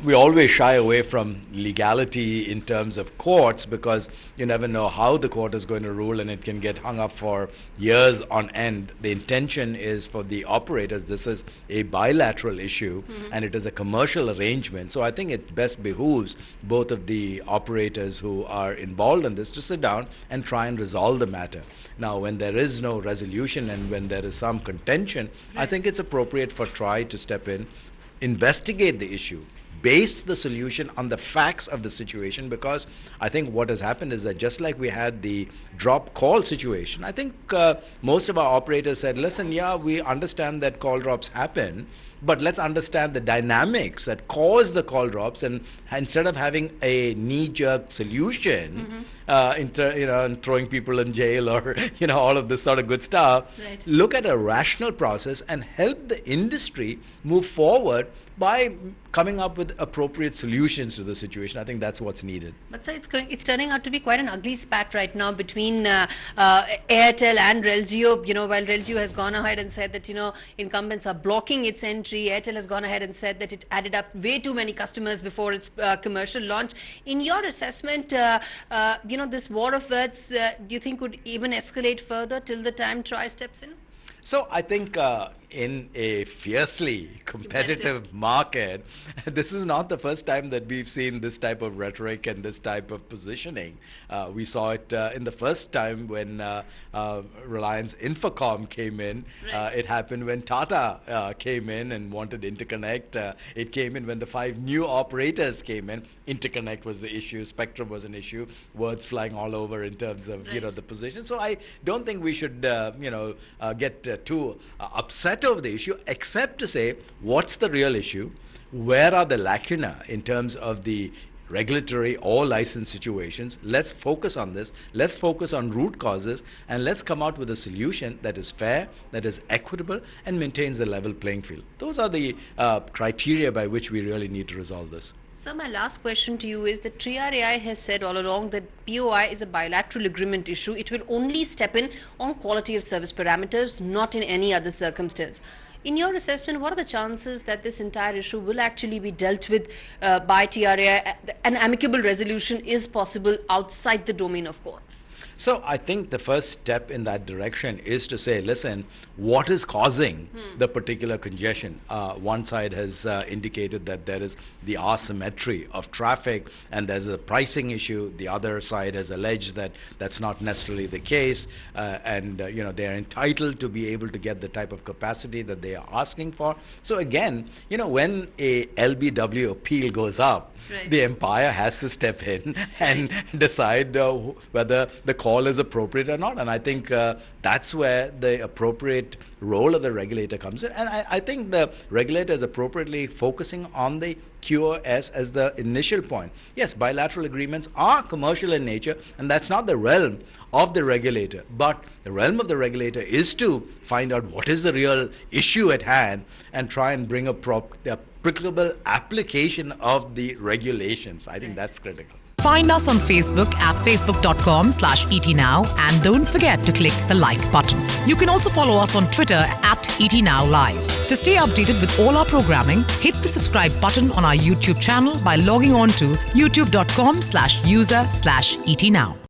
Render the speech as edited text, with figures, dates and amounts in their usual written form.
we always shy away from legality in terms of courts because you never know how the court is going to rule, and it can get hung up for years on end. The intention is for the operators. This is a bilateral issue, and it is a commercial arrangement. So I think it best behooves both of the operators who are involved in this to sit down and try and resolve the matter. Now, when there is no resolution and when there is some contention, I think it's appropriate for TRAI to step in, investigate the issue, base the solution on the facts of the situation, because I think what has happened is that just like we had the drop call situation, I think most of our operators said, listen, yeah, we understand that call drops happen, but let's understand the dynamics that cause the call drops, and instead of having a knee-jerk solution, and throwing people in jail or all of this sort of good stuff, look at a rational process and help the industry move forward by coming up with appropriate solutions to the situation. I think that's what's needed. But sir, it's turning out to be quite an ugly spat right now between Airtel and Rel Jio. While Rel Jio has gone ahead and said that incumbents are blocking its entry, Airtel has gone ahead and said that it added up way too many customers before its commercial launch. In your assessment, this war of words, do you think would even escalate further till the time TRAI steps in? So I think in a fiercely competitive market, this is not the first time that we've seen this type of rhetoric and this type of positioning. We saw it in the first time when Reliance Infocom came in. It happened when Tata came in and wanted interconnect. It came in when the 5 new operators came in. Interconnect was the issue, spectrum was an issue, words flying all over in terms of the position. So I don't think we should get too upset over the issue, except to say what's the real issue, where are the lacuna in terms of the regulatory or license situations. Let's focus on this, let's focus on root causes, and let's come out with a solution that is fair, that is equitable, and maintains the level playing field. Those are the criteria by which we really need to resolve this. So my last question to you is that TRAI has said all along that POI is a bilateral agreement issue. It will only step in on quality of service parameters, not in any other circumstance. In your assessment, what are the chances that this entire issue will actually be dealt with by TRAI? An amicable resolution is possible outside the domain of courts. So I think the first step in that direction is to say, listen, what is causing the particular congestion? One side has indicated that there is the asymmetry of traffic and there's a pricing issue. The other side has alleged that that's not necessarily the case, and they are entitled to be able to get the type of capacity that they are asking for. So again, when a LBW appeal goes up, the empire has to step in and decide whether the call is appropriate or not. And I think that's where the appropriate role of the regulator comes in. And I think the regulator is appropriately focusing on the QoS as the initial point. Yes, bilateral agreements are commercial in nature, and that's not the realm of the regulator. But the realm of the regulator is to find out what is the real issue at hand and try and bring a applicable application of the regulations. I think that's critical. Find us on Facebook at facebook.com/ETNow, and don't forget to click the like button. You can also follow us on Twitter at ETNowLive. To stay updated with all our programming, hit the subscribe button on our YouTube channel by logging on to youtube.com/user/ETNow.